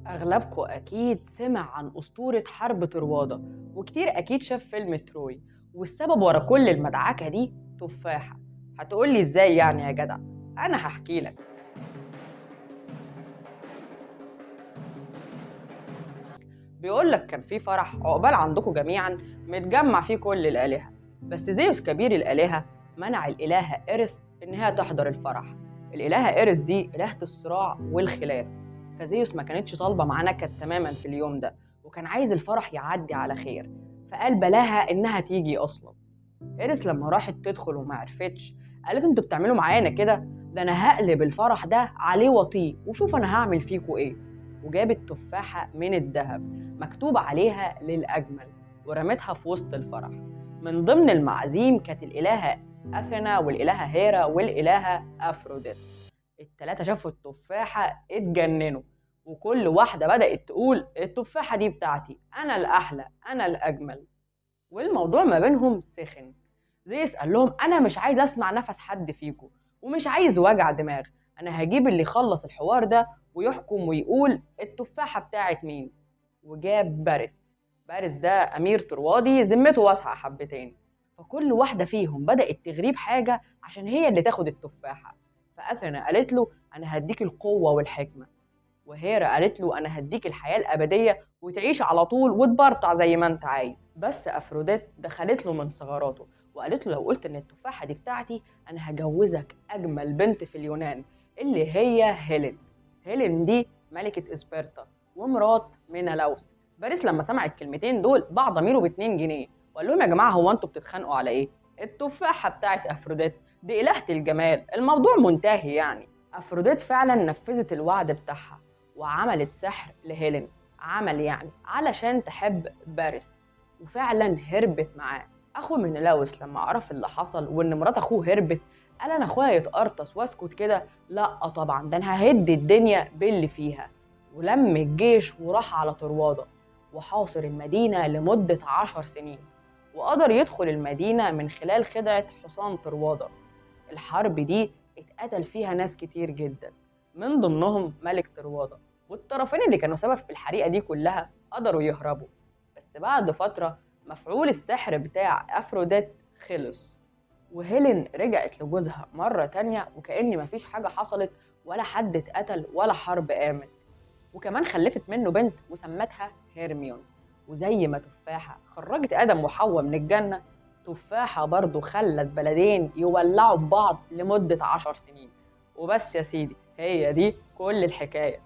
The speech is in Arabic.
أغلبكم أكيد سمع عن أسطورة حرب طروادة، وكتير أكيد شاف فيلم تروي. والسبب ورا كل المدعكة دي تفاحة. هتقولي إزاي يعني يا جدع؟ أنا هحكيلك. بيقولك كان في فرح عقبال عندكم جميعا متجمع فيه كل الآلهة، بس زيوس كبير الآلهة منع الإلهة إيرس إنها تحضر الفرح. الإلهة إيرس دي إلهة الصراع والخلاف، فزيوس ما كانتش طالبة معاه نكد تماما في اليوم ده، وكان عايز الفرح يعدي على خير، فقال بلاها إنها تيجي أصلا. إيرس لما راحت تدخل وما عرفتش، قالت انتوا بتعملوا معانا كده، ده انا هقلب الفرح ده عليه وطيه وشوف انا هعمل فيكوا ايه. وجابت تفاحة من الذهب مكتوب عليها للأجمل ورمتها في وسط الفرح. من ضمن المعازيم كانت الإلهة أثينا والإلهة هيرا والإلهة أفروديت. التلاتة شافوا التفاحة اتجننوا، وكل واحدة بدأت تقول التفاحة دي بتاعتي أنا الأحلى أنا الأجمل. والموضوع ما بينهم سخن. زيس قال لهم انا مش عايز اسمع نفس حد فيكم، ومش عايز وجع دماغ. انا هجيب اللي يخلص الحوار ده ويحكم ويقول التفاحة بتاعت مين. وجاب بارس ده امير طروادي ذمته واسعة حبتين، فكل واحدة فيهم بدأت تغريب حاجة عشان هي اللي تاخد التفاحة. فأثينا قالت له انا هديك القوة والحكمة، وهيرا قالت له انا هديك الحياه الابديه وتعيش على طول وتبرطع زي ما انت عايز. بس افروديت دخلت له من ثغراته وقالت له لو قلت ان التفاحه دي بتاعتي انا هجوزك اجمل بنت في اليونان، اللي هي هيلين. هيلين دي ملكه اسبرتا ومرات مينالاوس. باريس لما سمع الكلمتين دول باع ضميره ب2 جنيه، وقال لهم يا جماعه هو انتوا بتتخانقوا على ايه؟ التفاحه بتاعت افروديت دي الهه الجمال، الموضوع منتهي يعني. افروديت فعلا نفذت الوعد بتاعها وعملت سحر لهيلين، عمل يعني علشان تحب باريس، وفعلا هربت معاه. اخو منلاوس لما عرف اللي حصل وان مرات اخوه هربت، قال انا اخويا يتقرطس واسكت كده؟ لا طبعا، ده انا ههد الدنيا باللي فيها. ولم الجيش وراح على طروادة وحاصر المدينة لمدة 10 سنين، وقدر يدخل المدينة من خلال خدعة حصان طروادة. الحرب دي اتقتل فيها ناس كتير جدا، من ضمنهم ملك طروادة، والطرفين اللي كانوا سبب في الحريقة دي كلها قدروا يهربوا. بس بعد فترة مفعول السحر بتاع أفروديت خلص، وهيلين رجعت لجوزها مرة تانية وكأن مفيش حاجة حصلت، ولا حد اتقتل ولا حرب قامت. وكمان خلفت منه بنت وسمتها هيرميون. وزي ما تفاحة خرجت آدم وحواء من الجنة، تفاحة برضو خلت بلدين يولعوا في بعض لمدة 10 سنين. وبس يا سيدي، هي دي كل الحكاية.